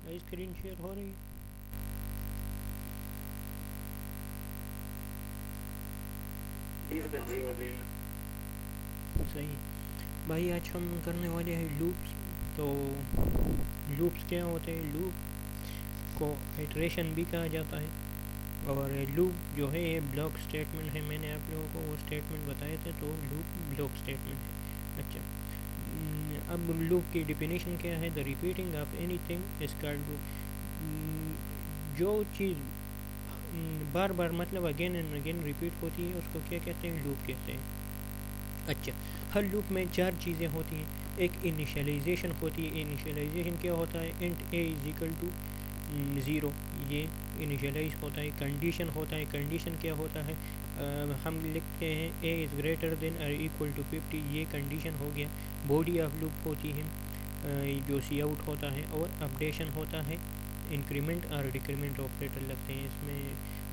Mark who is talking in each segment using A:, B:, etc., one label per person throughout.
A: भाई screen share हो रही है? सही। भाई आज हम करने वाले हैं लूप्स। तो लूप्स क्या होते हैं? लूप को आइटरेशन भी कहा जाता है, और लूप जो है ये ब्लॉक स्टेटमेंट है। मैंने आप लोगों को वो स्टेटमेंट बताए थे, तो लूप ब्लॉक स्टेटमेंट है। अच्छा, अब लूप की डिफिनेशन क्या है? The repeating of anything is called loop. जो चीज़ बार बार मतलब अगेन एंड अगेन रिपीट होती है उसको क्या कहते हैं? लूप कहते हैं। अच्छा, हर लूप में चार चीज़ें होती हैं। एक इनिशियलाइजेशन होती है। इनिशियलाइजेशन क्या होता है? Int a is equal to zero, ये इनिशियलाइज होता है। कंडीशन होता है। कंडीशन क्या होता है? हम लिखते हैं ए इज़ ग्रेटर देन और इक्वल टू 50, ये कंडीशन हो गया। बॉडी ऑफ लूप होती है जो सी आउट होता है, और अपडेशन होता है। इंक्रीमेंट और डिक्रीमेंट ऑपरेटर लगते हैं इसमें,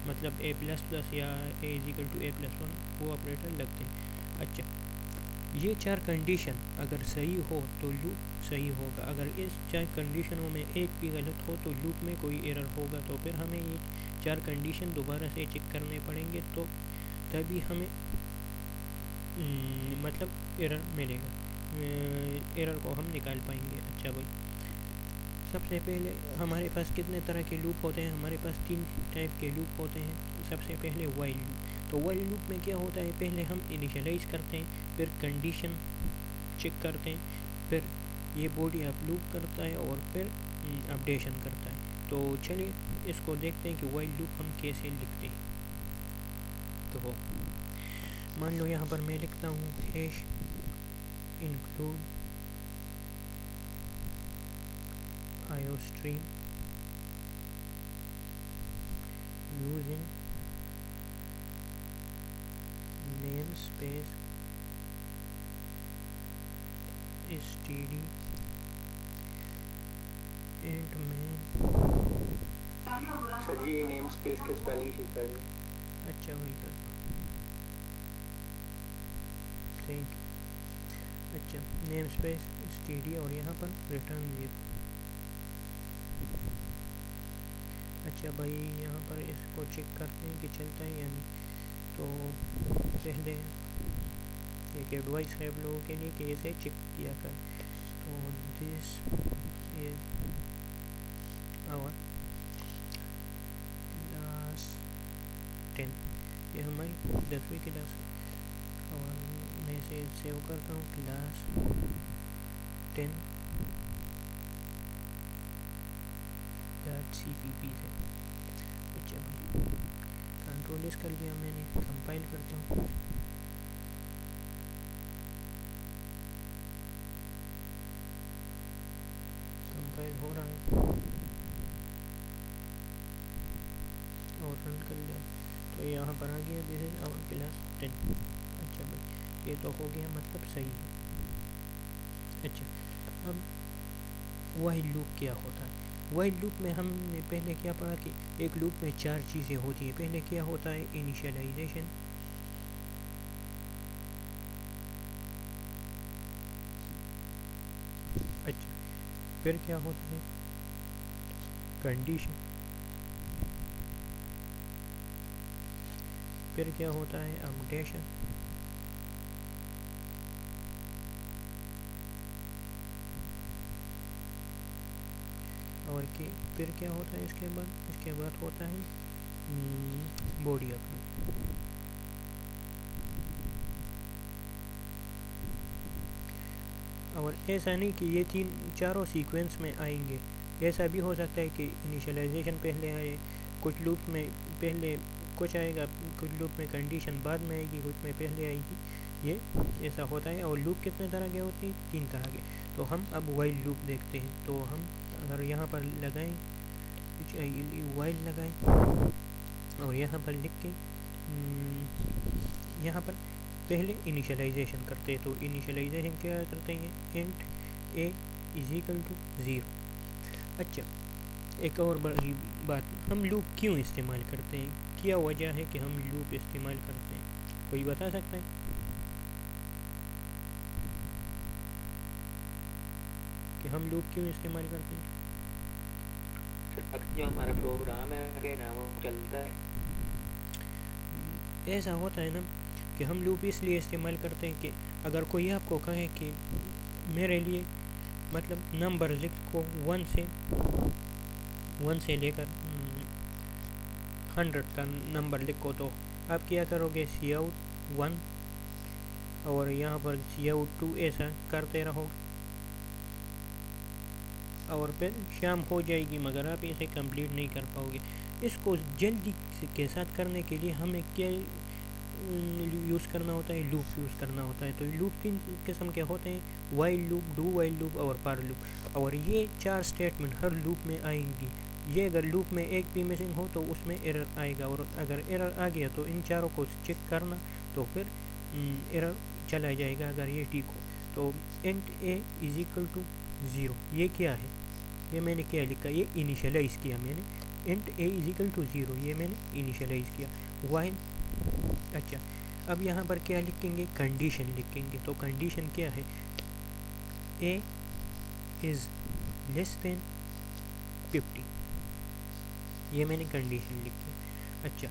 A: मतलब ए प्लस प्लस या A is equal to A plus one, वो ऑपरेटर लगते हैं। अच्छा, ये चार कंडीशन अगर सही हो तो लूप सही होगा। अगर इस चार कंडीशनों में एक भी गलत हो तो लूप में कोई एरर होगा। तो फिर हमें ये चार कंडीशन दोबारा से चेक करने पड़ेंगे, तो तभी हमें मतलब एरर मिलेगा, एरर को हम निकाल पाएंगे। अच्छा भाई, सबसे पहले हमारे पास कितने तरह के लूप होते हैं? हमारे पास तीन टाइप के लूप होते हैं। सबसे पहले वाइल लूप। तो वाइल लूप में क्या होता है? पहले हम इनिशियलाइज करते हैं, फिर कंडीशन चेक करते हैं, फिर ये बॉडी अप लूप करता है, और फिर अपडेशन करता है। तो चलिए इसको देखते हैं कि वाइल लूप हम कैसे लिखते हैं। तो मान लो यहाँ पर मैं लिखता हूँ hash include iostream using name space std and में।
B: सर जी नेम स्पेस के स्पेलिंग ठीक है।
A: अच्छा वही कर, थैंक यू। अच्छा, नेम स्पेस std और यहाँ पर रिटर्न 0। अच्छा भाई, यहाँ पर इसको चेक करते हैं कि चलता है या नहीं। तो पहले एक एडवाइस है आप लोगों के लिए कि इसे चेक किया करें। तो दिस इज आवर क्लास 10, ये हमारी 10वीं क्लास है। और मैं इसे सेव करता हूँ क्लास 10 .cpp से। अच्छा भाई, कंट्रोल इस कर लिया मैंने, कंपाइल करता हूँ। कंपाइल हो रहा है और रन कर लिया, तो यहाँ पर आ गया दिस इज आवर क्लास 10। अच्छा भाई, ये तो हो गया, मतलब सही है। अच्छा, अब वाइल लूप क्या होता है? वाइल लूप में हमने पहले क्या पढ़ा कि एक लूप में चार चीज़ें होती है। पहले क्या होता है? इनिशियलाइजेशन। अच्छा, फिर क्या होता है? कंडीशन। फिर क्या होता है? अपडेशन। और कि फिर क्या होता है इसके बाद? इसके बाद होता है बॉडी ऑफ लूप। और ऐसा नहीं कि ये तीन चारों सीक्वेंस में आएंगे। ऐसा भी हो सकता है कि इनिशियलाइजेशन पहले आए, कुछ लूप में पहले कुछ आएगा, कुछ लूप में कंडीशन बाद में आएगी, कुछ में पहले आएगी। ये ऐसा होता है। और लूप कितने तरह के होते हैं? तीन तरह के। तो हम अब वाइल लूप देखते हैं। तो हम अगर यहाँ पर लगाएं, वाइल लगाएं, और यहाँ पर लिख के यहाँ पर पहले इनिशियलाइजेशन करते हैं। तो इनिशियलाइजेशन क्या करते हैं? Int a is equal to 0। अच्छा, एक और बड़ी बात, हम लूप क्यों इस्तेमाल करते हैं? क्या वजह है कि हम लूप इस्तेमाल करते हैं? कोई बता सकता है कि हम लूप क्यों इस्तेमाल करते हैं?
B: जो हमारा प्रोग्राम है अगर ना वो चलता है।
A: ऐसा होता है ना कि हम लूप इसलिए इस्तेमाल करते हैं कि अगर कोई आपको कहे कि मेरे लिए मतलब नंबर लिखो 1 से लेकर 100 का नंबर लिखो, तो आप क्या करोगे, सी आउट 1 और यहाँ पर सी आउट 2 ऐसा करते रहो और फिर शाम हो जाएगी मगर आप इसे कंप्लीट नहीं कर पाओगे। इसको जल्दी के साथ करने के लिए हमें क्या यूज़ करना होता है, लूप यूज़ करना होता है। तो लूप 3 किस्म के होते हैं, while loop, do while loop और फॉर लूप। और ये 4 स्टेटमेंट हर लूप में आएंगी। ये अगर लूप में एक भी मिसिंग हो तो उसमें एरर आएगा, और अगर एरर आ गया तो इन चारों को चेक करना, तो फिर एरर चला जाएगा अगर ये ठीक हो। तो int a is equal to 0, ये क्या है, ये मैंने क्या लिखा, ये इनिशियलाइज़ किया मैंने। Int a is equal to 0 ये मैंने इनिशियलाइज़ किया। वाइल, अच्छा अब यहाँ पर क्या लिखेंगे, कंडीशन लिखेंगे। तो कंडीशन क्या है, ए इज़ लेस देन 50, ये मैंने कंडीशन लिखी। अच्छा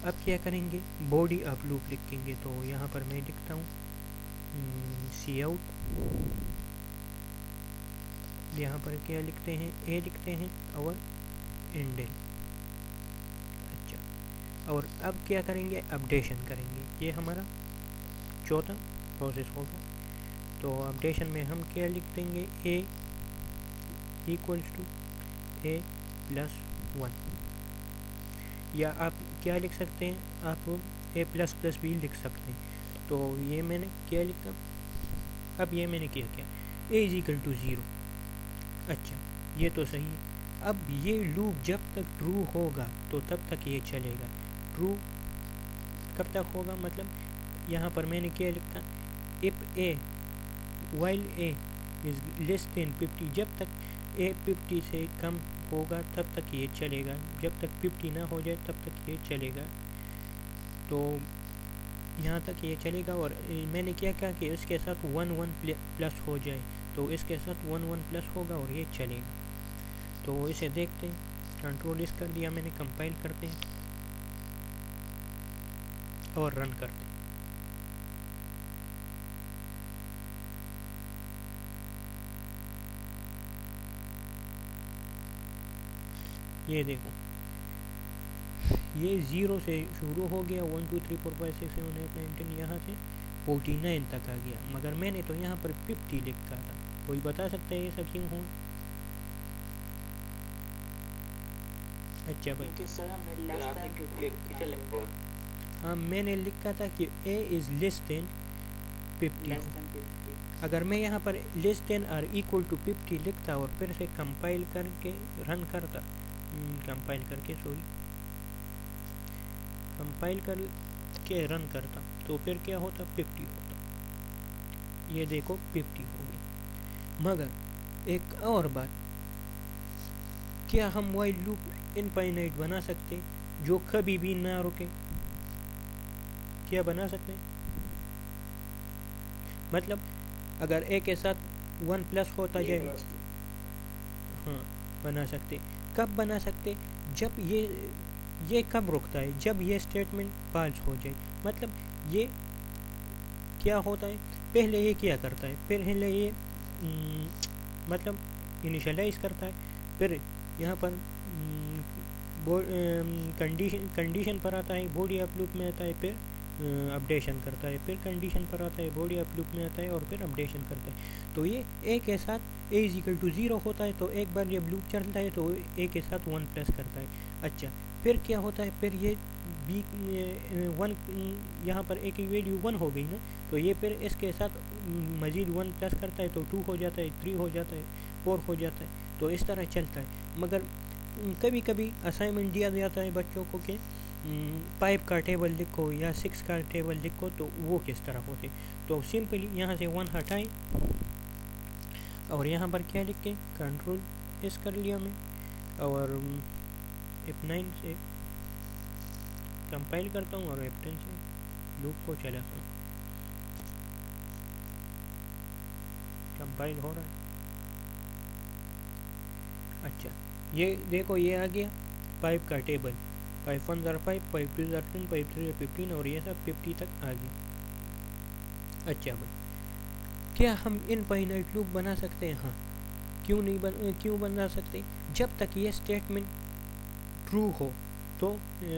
A: अब क्या करेंगे, बॉडी ऑफ लूप लिखेंगे। तो यहाँ पर मैं लिखता हूँ सी आउट, यहाँ पर क्या लिखते हैं, ए लिखते हैं और एंडल। अच्छा और अब क्या करेंगे, अपडेशन करेंगे, ये हमारा चौथा प्रोसेस होगा। तो अपडेशन में हम क्या लिख देंगे, ए इक्वल्स टू ए प्लस 1, या आप क्या लिख सकते हैं, आप ए प्लस प्लस भी लिख सकते हैं। तो ये मैंने क्या लिखा, अब ये मैंने क्या किया, ए इज इक्वल टू 0। अच्छा ये तो सही है। अब ये लूप जब तक ट्रू होगा तो तब तक ये चलेगा। ट्रू कब तक होगा, मतलब यहाँ पर मैंने क्या लिखा, if a while a is less then 50, जब तक ए 50 से कम होगा तब तक ये चलेगा, जब तक 50 ना हो जाए तब तक ये चलेगा। तो यहाँ तक ये चलेगा। और मैंने क्या कहा कि इसके साथ 1 प्लस हो जाए, तो इसके साथ 1 प्लस होगा और ये चलेगा। तो इसे देखते हैं, कंट्रोल इस कर दिया मैंने, कंपाइल करते हैं और रन करते हैं। ये देखो ये 0 से शुरू हो गया, 1 2 3 4 5 6 7 8 9 10, यहाँ से 49 तक आ गया, मगर मैंने तो यहाँ पर 50 लिखा था। कोई बता सकता है ये सब क्यों हो। अच्छा भाई, हाँ मैंने लिखा था कि ए इज़ लेस देन 50। अगर मैं यहाँ पर लेस देन और इक्वल टू 50 लिखता और फिर से कंपाइल करके रन करता, कंपाइल करके कंपाइल कर के रन करता, तो फिर क्या होता, 50 होता। ये देखो 50 हो गया। मगर एक और बात, क्या हम वाइल लूप इनफाइनाइट बना सकते हैं जो कभी भी ना रुके, क्या बना सकते हैं, मतलब अगर ए के साथ 1 प्लस होता जाए, हाँ बना सकते। कब बना सकते, जब ये कब रुकता है, जब ये स्टेटमेंट फॉल्स हो जाए। मतलब ये क्या होता है, पहले ये क्या करता है, पहले ये मतलब इनिशियलाइज करता है, फिर यहाँ पर कंडीशन पर आता है, बॉडी ऑफ लूप में आता है, फिर अपडेशन करता है, फिर कंडीशन पर आता है, बॉडी ऑफ लूप में आता है और फिर अपडेशन करता है। तो ये ए के साथ ए इज इक्वल टू 0 होता है, तो एक बार जब लूप चलता है तो ए के साथ 1 प्लस करता है। अच्छा फिर क्या होता है, फिर ये बी 1, यहाँ पर ए की वैल्यू 1 हो गई ना, तो ये फिर इसके साथ मज़ीद 1 प्लस करता है, तो 2 हो जाता है, 3 हो जाता है, 4 हो जाता है। तो इस तरह चलता है। मगर कभी कभी असाइनमेंट दिया जाता है बच्चों को कि 5 का टेबल लिखो या 6 का टेबल लिखो, तो वो किस तरह होते। तो सिंपली यहाँ से 1 हटाएं और यहाँ पर क्या लिख के कंट्रोल एस कर लिया मैं, और F9 से कंपाइल करता हूँ और F10 से लूप को चलाता हूँ। कंपाइल हो रहा है। अच्छा ये देखो ये आ गया पाइप का टेबल, पाइप 1 ज़ार 5, पाइप 2 ज़ार 10, पाइप 3 ज़ार 15 और ये सब 50 तक आ गया। अच्छा भाई, क्या हम इनफाइनाइट लूप बना सकते हैं? हाँ, क्यों बना सकते? जब तक ये स्टेटमेंट ट्रू हो तो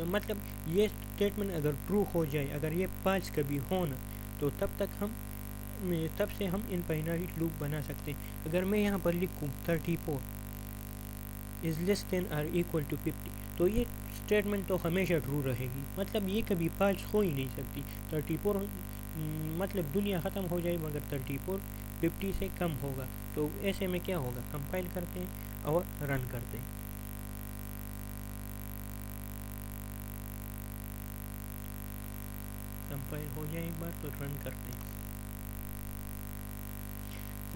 A: मतलब ये स्टेटमेंट अगर ट्रू हो जाए, अगर ये पाँच कभी हो ना, तो तब से हम इनफाइनाइट लूप बना सकते हैं। अगर मैं यहाँ पर लिखूँ 34 is less than are equal to 50, तो ये स्टेटमेंट तो हमेशा ट्रू रहेगी, मतलब ये कभी पाँच हो ही नहीं सकती। 34 मतलब दुनिया ख़त्म हो जाए मगर 34 50 से कम होगा। तो ऐसे में क्या होगा, कंपाइल करते हैं और रन करते हैं। कंपाइल हो जाए एक बार तो रन करते हैं,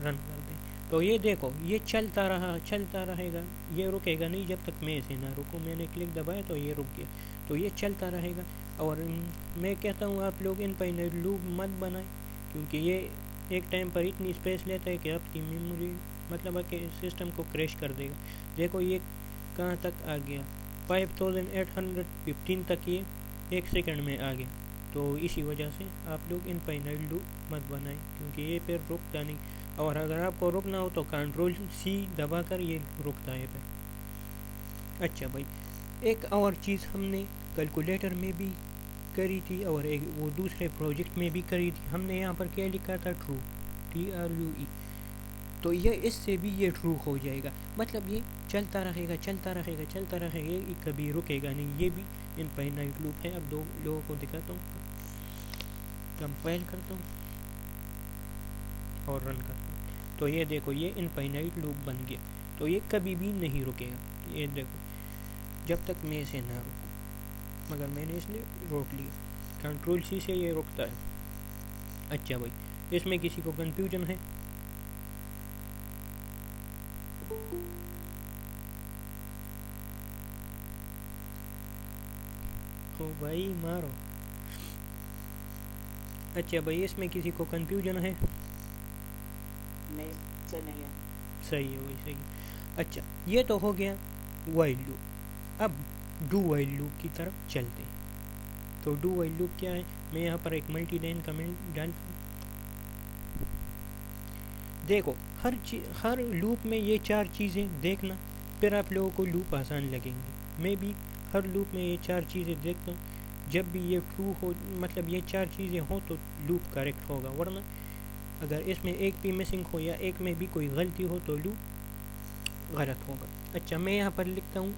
A: रन करते हैं। तो ये देखो ये चलता रहेगा, ये रुकेगा नहीं जब तक मैं इसे ना रुकूँ। मैंने क्लिक दबाया तो ये रुक गया, तो ये चलता रहेगा। और मैं कहता हूँ आप लोग इनफाइनाइट लूप मत बनाएं, क्योंकि ये एक टाइम पर इतनी स्पेस लेता है कि आपकी मेमोरी मतलब आपके सिस्टम को क्रैश कर देगा। देखो ये कहाँ तक आ गया, 5815 तक ये 1 सेकंड में आ गया। तो इसी वजह से आप लोग इनफाइनाइट लूप मत बनाएं, क्योंकि ये फिर रुकता नहीं। और अगर आपको रुकना हो तो Ctrl+C दबाकर ये रुकता है फिर। अच्छा भाई, एक और चीज़ हमने कैलकुलेटर में भी करी थी और एक वो दूसरे प्रोजेक्ट में भी करी थी। हमने यहाँ पर क्या लिखा था, ट्रू, TRUE। तो ये इससे भी ये ट्रू हो जाएगा, मतलब ये चलता रहेगा, ये कभी रुकेगा नहीं। ये भी इनफाइनाइट लूप है। अब दो लोगों को दिखाता हूँ, कंपाइल करता हूँ और रन करता हूँ। तो ये देखो ये इनफाइनाइट लूप बन गया, तो ये कभी भी नहीं रुकेगा। ये देखो जब तक मैं इसे ना रोकूँ, मगर मैंने इसलिए रोक लिया। Ctrl+C से ये रुकता है। अच्छा भाई, इसमें किसी को कंफ्यूजन है? ओ भाई मारो। अच्छा भाई, इसमें किसी को कंफ्यूजन है?
B: नहीं सर, नहीं है।
A: सही है वही, सही है। अच्छा, ये तो हो गया वाइल लूप। अब डू वाइल लूप की तरफ चलते हैं। तो डू वाइल लूप क्या है, मैं यहाँ पर एक मल्टी लाइन कमेंट डालता हूँ। देखो हर लूप में ये 4 चीज़ें देखना, फिर आप लोगों को लूप आसान लगेंगे। मैं भी हर लूप में ये 4 चीज़ें देखता हूँ। जब भी ये ट्रू हो, मतलब ये 4 चीज़ें हो तो लूप करेक्ट होगा, वरना अगर इसमें एक भी मिसिंग हो या एक में भी कोई गलती हो तो लूप गलत होगा। अच्छा, मैं यहाँ पर लिखता हूँ,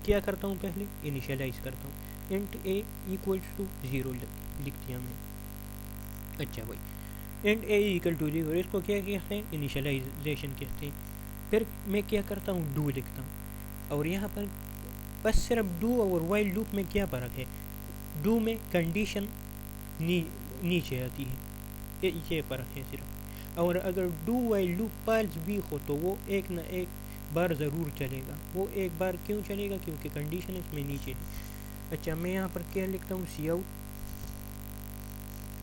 A: क्या करता हूँ, पहले इनिशियलाइज करता हूँ। इंट a इक्वल्स टू 0 लिख दिया मैंने। अच्छा भाई, इंट a इक्वल टू 0, इसको क्या कहते हैं, इनिशियलाइजेशन कहते हैं। फिर मैं क्या करता हूँ, डू लिखता हूँ। और यहाँ पर बस सिर्फ डू और वाइल लूप में क्या फ़र्क है, डू में कंडीशन नीचे आती है, ये फ़र्क है सिर्फ। और अगर डू वाइल लूप पाल्स भी हो तो वो एक ना एक बार ज़रूर चलेगा। वो एक बार क्यों चलेगा, क्योंकि कंडीशन इसमें नीचे है। अच्छा, मैं यहाँ पर क्या लिखता हूँ, सी आउट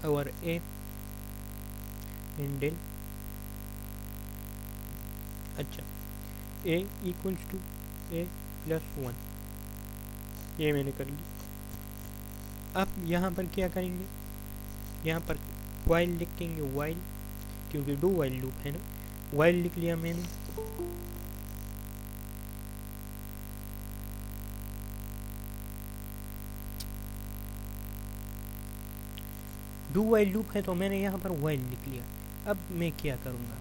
A: और ए इंडेल। अच्छा, ए इक्वल्स टू a+1, ये मैंने कर लिया। अब यहाँ पर क्या करेंगे, यहाँ पर वाइल लिखेंगे, वाइल, क्योंकि डू वाइल लूप है ना। वाइल लिख लिया मैंने। डू वाइल लूप है तो मैंने यहाँ पर वाइल लिख लिया। अब मैं क्या करूँगा,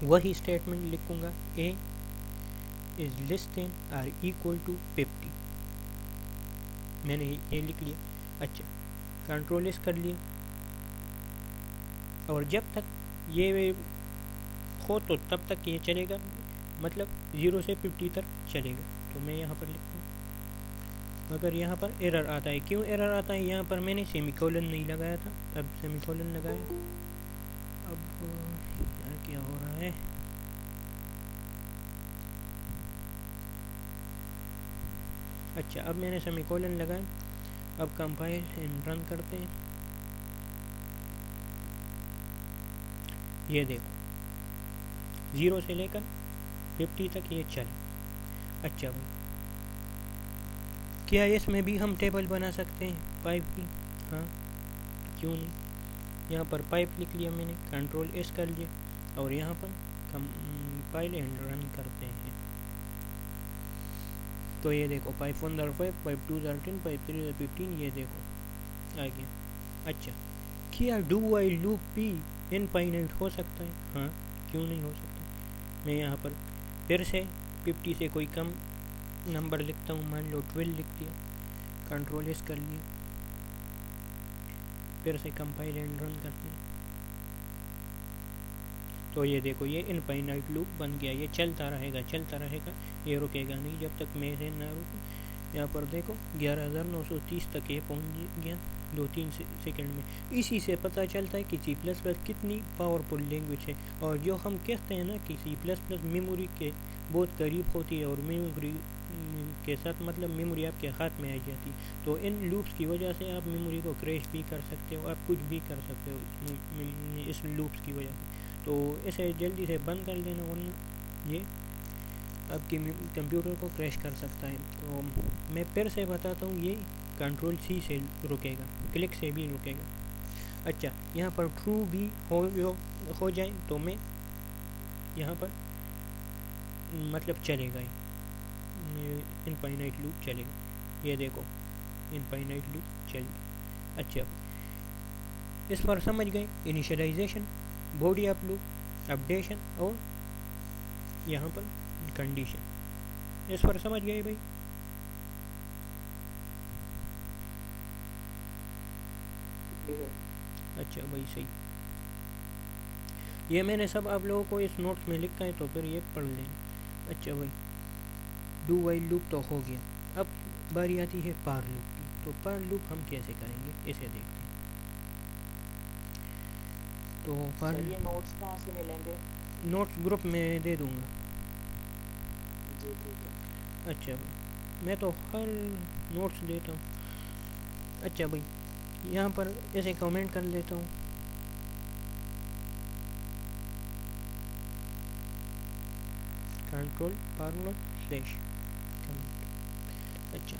A: वही स्टेटमेंट लिखूँगा, a is less than are equal to 50। मैंने ये लिख लिया। अच्छा, Ctrl+S कर लिया। और जब तक ये हो तो तब तक ये चलेगा, मतलब 0 से 50 तक चलेगा। तो मैं यहाँ पर लिखता हूँ, मगर यहाँ पर एरर आता है। क्यों एरर आता है, यहाँ पर मैंने सेमीकोलन नहीं लगाया था, अब सेमीकोलन लगाया। अब यार क्या हो रहा है, अच्छा अब मैंने सेमीकोलन लगाया। अब कंपाइल एंड रन करते हैं। ये देखो 0 से लेकर 50 तक ये चले। अच्छा भाई, क्या इसमें भी हम टेबल बना सकते हैं पाइप की? हाँ, क्यों नहीं। यहाँ पर पाइप लिख लिया मैंने, कंट्रोल एस कर लिया और यहाँ पर कंपाइल एंड रन करते हैं। तो ये देखो पाइप 1 5, पाइप 2 13, पाइप 3 15, ये देखो आ गया। अच्छा, क्या डू वाइल लूप भी इनफाइनाइट हो सकता है? हाँ, क्यों नहीं हो सकता। मैं यहाँ पर फिर से 50 से कोई कम नंबर लिखता हूँ, मान लो 12 लिख दिया, कंट्रोल एस कर लिया, फिर से कंपाइल एंड रन करते हैं। तो ये देखो ये इनफाइनाइट लूप बन गया, ये चलता रहेगा चलता रहेगा, ये रुकेगा नहीं जब तक मेरे ना रुके। यहाँ पर देखो 11,930 तक ये पहुँच गया 2-3 सेकंड में। इसी से पता चलता है कि C++ कितनी पावरफुल लैंग्वेज है। और जो हम कहते हैं ना कि C++ मेमोरी के बहुत करीब होती है और मेमोरी के साथ मतलब मेमोरी आपके हाथ में आ जाती है, तो इन लूप्स की वजह से आप मेमोरी को क्रैश भी कर सकते हो, आप कुछ भी कर सकते हो इस लूप्स की वजह से। तो इसे जल्दी से बंद कर देना वरना ये आपकी कंप्यूटर को क्रैश कर सकता है। तो मैं फिर से बताता हूँ, ये कंट्रोल C से रुकेगा, क्लिक से भी रुकेगा। अच्छा, यहाँ पर ट्रू भी हो जाए तो मैं यहाँ पर मतलब चलेगा ही, इनफाइनाइट लूप चलेगा। ये देखो इनफाइनाइट लूप चल। अच्छा, इस पर समझ गए initialization, body of loop, updation और यहाँ पर कंडीशन। इस पर समझ गए भाई? अच्छा भाई, सही। ये मैंने सब आप लोगों को इस नोट्स में लिखा है, तो फिर ये पढ़ लेना। अच्छा भाई, डू वाइल लूप तो हो गया, अब बारी आती है पार लूप की। तो पार लूप हम कैसे करेंगे इसे देखते हैं। तो पार
C: ये नोट्स कहाँ से मिलेंगे?
A: नोट्स ग्रुप में दे दूंगा।
C: जी ठीक है।
A: अच्छा भाई, मैं तो हर नोट्स देता हूँ। अच्छा भाई, यहाँ पर ऐसे कमेंट कर लेता हूँ, कंट्रोल पार स्लैश कमेंट। अच्छा,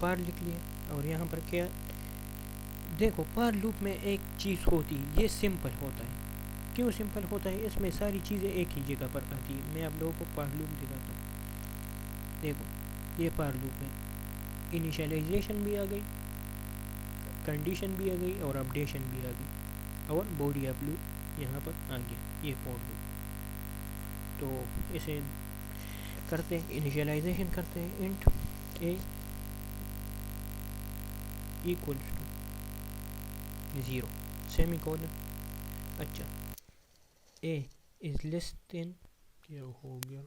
A: पार लिख लिया और यहाँ पर क्या देखो, पार लूप में एक चीज़ होती है, ये सिंपल होता है। क्यों सिंपल होता है? इसमें सारी चीज़ें एक ही जगह पर आती है। मैं आप लोगों को पार लूप दिखाता हूँ। देखो ये पार लूप है, इनिशियलाइजेशन भी आ गई, कंडीशन भी आ गई और अपडेशन भी आ गई और बॉडी अप लूप यहाँ पर आ गया, ये फॉर लूप। तो इसे करते हैं, इनिशियलाइजेशन करते हैं, int a equals to 0 semicolon. अच्छा, ए इज लेस देन, क्या हो गया,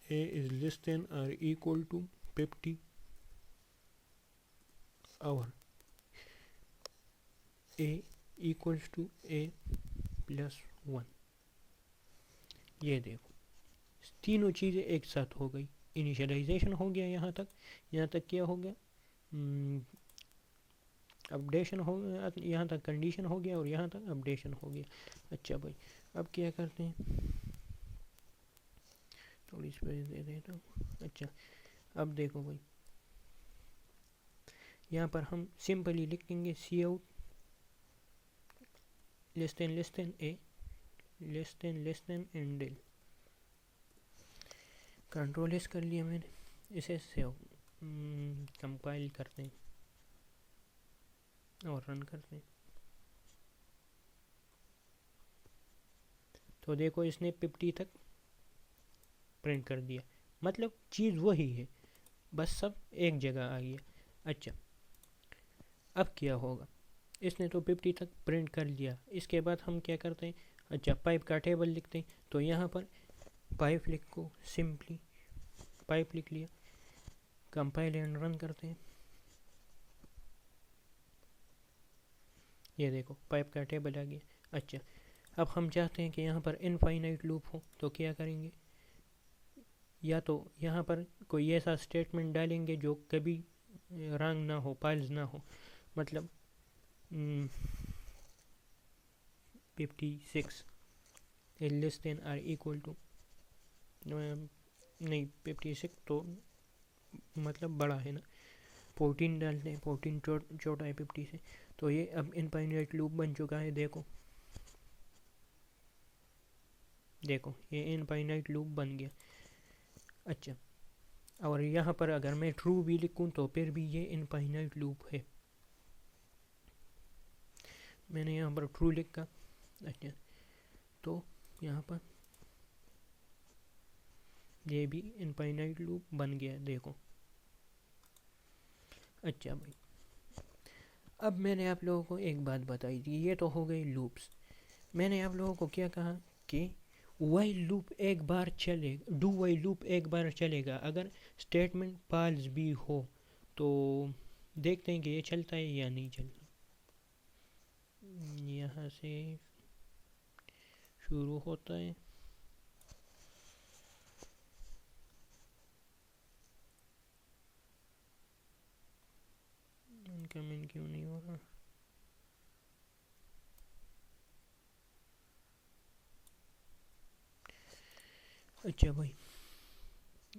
A: ए इज लेस देन और इक्वल टू 50 और a equals to A plus 1। ये देखो तीनों चीज़ें एक साथ हो गई, इनिशियलाइजेशन हो गया, यहाँ तक क्या हो गया, अपडेशन हो गया, यहाँ तक कंडीशन हो गया और यहाँ तक अपडेशन हो गया। अच्छा भाई, अब क्या करते हैं, थोड़ी स्पेस दे देता हूँ। अच्छा, अब देखो भाई, यहाँ पर हम सिंपली लिखेंगे C out less than A less than endl. Control S कर लिया मैंने, इसे सेव कंपाइल करते हैं और रन करते हैं। तो देखो इसने 50 तक प्रिंट कर दिया, मतलब चीज़ वही है, बस सब एक जगह आ गया। अच्छा, अब क्या होगा, इसने तो 50 तक प्रिंट कर लिया, इसके बाद हम क्या करते हैं, अच्छा पाइप का टेबल लिखते हैं। तो यहाँ पर पाइप लिखो, सिंपली पाइप लिख लिया, कंपाइल एंड रन करते हैं। ये देखो पाइप का टेबल आ गया। अच्छा, अब हम चाहते हैं कि यहाँ पर इनफाइनाइट लूप हो, तो क्या करेंगे, या तो यहाँ पर कोई ऐसा स्टेटमेंट डालेंगे जो कभी रंग ना हो, पाइल्स ना हो, मतलब 56 A less than are equal to, नहीं 56 तो मतलब बड़ा है ना, 14 डालते हैं, 14 छोटा है 50 से। तो ये अब इनफाइनाइट लूप बन चुका है, देखो देखो ये इनफाइनाइट लूप बन गया। अच्छा, और यहाँ पर अगर मैं ट्रू भी लिखूँ तो फिर भी ये इनफाइनाइट लूप है। मैंने यहाँ पर ट्रू लिखा, अच्छा तो यहाँ पर ये भी इनफाइनाइट लूप बन गया, देखो। अच्छा भाई, अब मैंने आप लोगों को एक बात बताई थी, ये तो हो गई लूप्स। मैंने आप लोगों को क्या कहा कि वाइल लूप एक बार चलेगा, डू वाइल लूप एक बार चलेगा अगर स्टेटमेंट फाल्स भी हो। तो देखते हैं कि ये चलता है या नहीं चलता। यहाँ से शुरू होता है, इनकमिंग क्यों नहीं हो रहा। अच्छा भाई,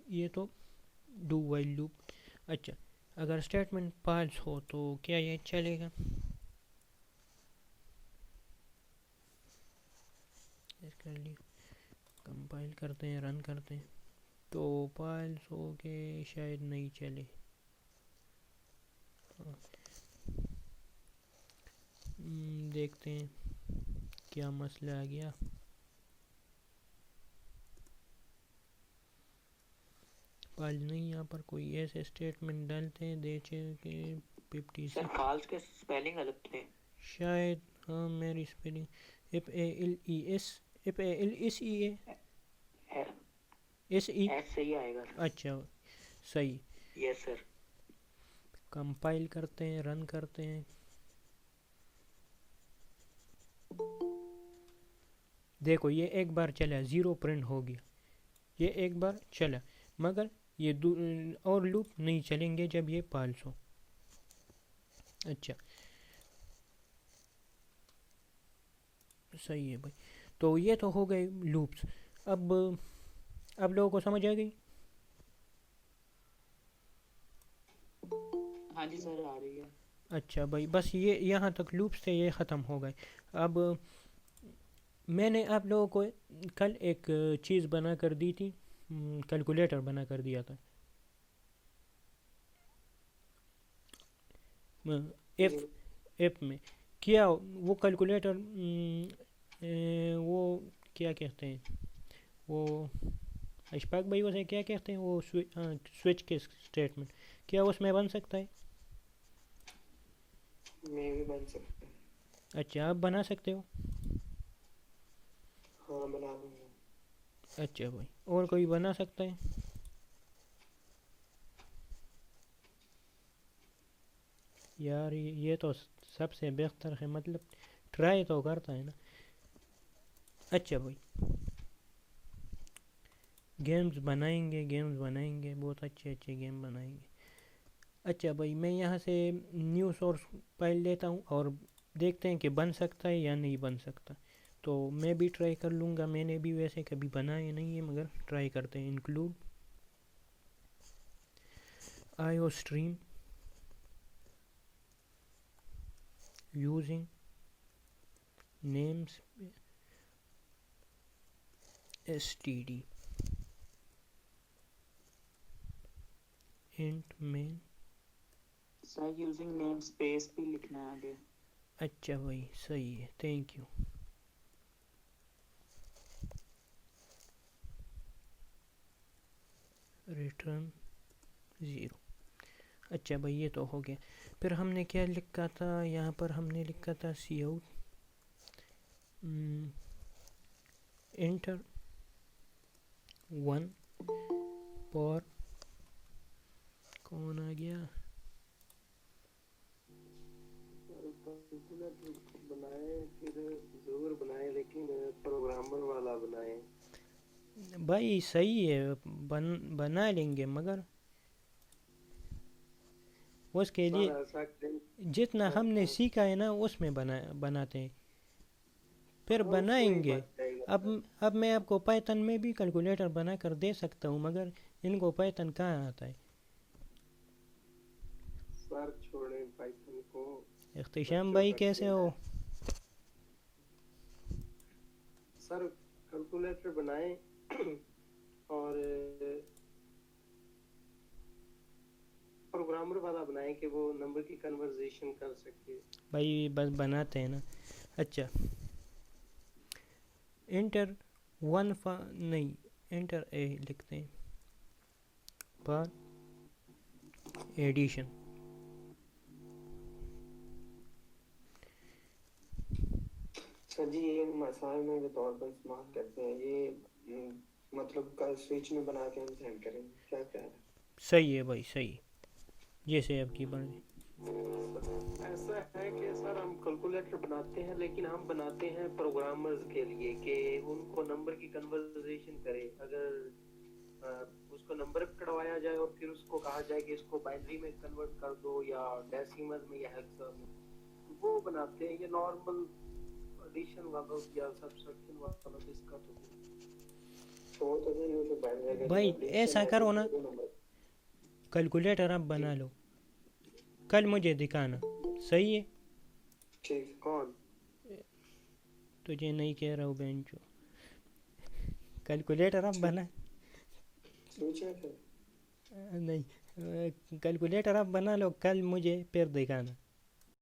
A: ये तो डू वाइल लूप। अच्छा, अगर स्टेटमेंट फाल्स हो तो क्या ये चलेगा? कर लिया, कंपाइल करते हैं, रन करते हैं, तो फाल्स हो के शायद नहीं चले। देखते हैं क्या मसला आ गया। फाल्स नहीं, यहाँ पर कोई ऐसे स्टेटमेंट डालते हैं देखे कि 50
B: सर फाल्स के स्पेलिंग गलत थे
A: शायद। हाँ, मेरी स्पेलिंग FALES, SE
B: एस सही आएगा सर।
A: अच्छा सही।
B: Yes sir.
A: कंपाइल करते हैं, रन करते हैं, देखो ये एक बार चला, 0 प्रिंट हो गया, ये एक बार चला, मगर ये और लूप नहीं चलेंगे जब ये फाल्स हो। अच्छा सही है भाई, तो ये तो हो गए लूप्स। अब लोगों को समझ आ गई?
B: हाँ जी सर, आ रही है।
A: अच्छा भाई, बस ये यहाँ तक लूप्स थे, ये ख़त्म हो गए। अब मैंने आप लोगों को कल एक चीज़ बना कर दी थी, कैलकुलेटर बना कर दिया था। एफ में क्या वो कैलकुलेटर, वो क्या कहते हैं, वो अशफाक भाई उसे क्या कहते हैं, वो स्विच के स्टेटमेंट, क्या उसमें बन सकता है?
B: मैं भी बन सकता है।
A: अच्छा, आप बना सकते हो?
B: हाँ बना दूंगा।
A: अच्छा भाई, और कोई बना सकता है? यार ये तो सबसे बेहतर है, मतलब ट्राई तो करता है ना। अच्छा भाई, गेम्स बनाएंगे, बहुत अच्छे अच्छे गेम बनाएंगे। अच्छा भाई, मैं यहाँ से न्यू सोर्स फाइल लेता हूँ और देखते हैं कि बन सकता है या नहीं बन सकता। तो मैं भी ट्राई कर लूँगा, मैंने भी वैसे कभी बनाया नहीं है, मगर ट्राई करते हैं। Include IO stream using names std int main.
B: Sir using name space भी लिखना है आगे।
A: अच्छा भाई सही है, थैंक यू। रिटर्न 0। अच्छा भाई, ये तो हो गया। फिर हमने क्या लिखा था यहाँ पर? हमने लिखा था cout इंटर 1 पर, कौन आ गया?
B: बनाए फिर जरूर बनाए, लेकिन प्रोग्रामर वाला बनाए।
A: भाई सही है, बना लेंगे, मगर उसके लिए जितना हमने सीखा है ना उसमें बनाते हैं, फिर बनाएंगे। अब मैं आपको पाइथन में भी कैलकुलेटर बना कर दे सकता हूँ, मगर इनको पाइथन कहाँ आता है।
B: सर छोड़ें पाइथन को,
A: इख्तिशाम
B: बच्चों
A: भाई
B: का
A: कैसे
B: खेल
A: हो?
B: है। सर कैलकुलेटर बनाएं और प्रोग्रामर वाला बनाएं कि वो नंबर की कन्वर्जेशन कर सके।
A: भाई बस बनाते हैं ना। अच्छा, इंटर नहीं, इंटर ए लिखते हैं फॉर एडिशन।
D: सर जी ये मसाइल में के तौर पर इस्तेमाल करते हैं ये, मतलब कल स्विच में बना के हम सेंड करेंगे, क्या क्या है?
A: सही है भाई, सही, जैसे आपकी बन।
B: ऐसा है कि सर हम कैलकुलेटर बनाते हैं, लेकिन हम बनाते हैं प्रोग्रामर्स के लिए कि उनको नंबर की कन्वर्जेशन करे। अगर उसको नंबर पढ़वाया जाए और फिर उसको कहा जाए कि इसको बाइनरी में कन्वर्ट कर दो या डेसिमल में या हेक्सा में, वो बनाते हैं। ये नॉर्मल एडिशन वाला या सब्ट्रैक्शन वाला इसका
D: तो वो तो नहीं, वो तो बाइनरी
A: भाई ऐसा करो ना, कैलकुलेटर आप बना लो, कल मुझे दिखाना, सही है?
D: ठीक।
B: कौन
A: तुझे नहीं कह रहा हूँ बेंचो, कैलकुलेटर आप बना।
D: स्विच है फिर
A: नहीं, कैलकुलेटर आप बना लो, कल मुझे फिर दिखाना।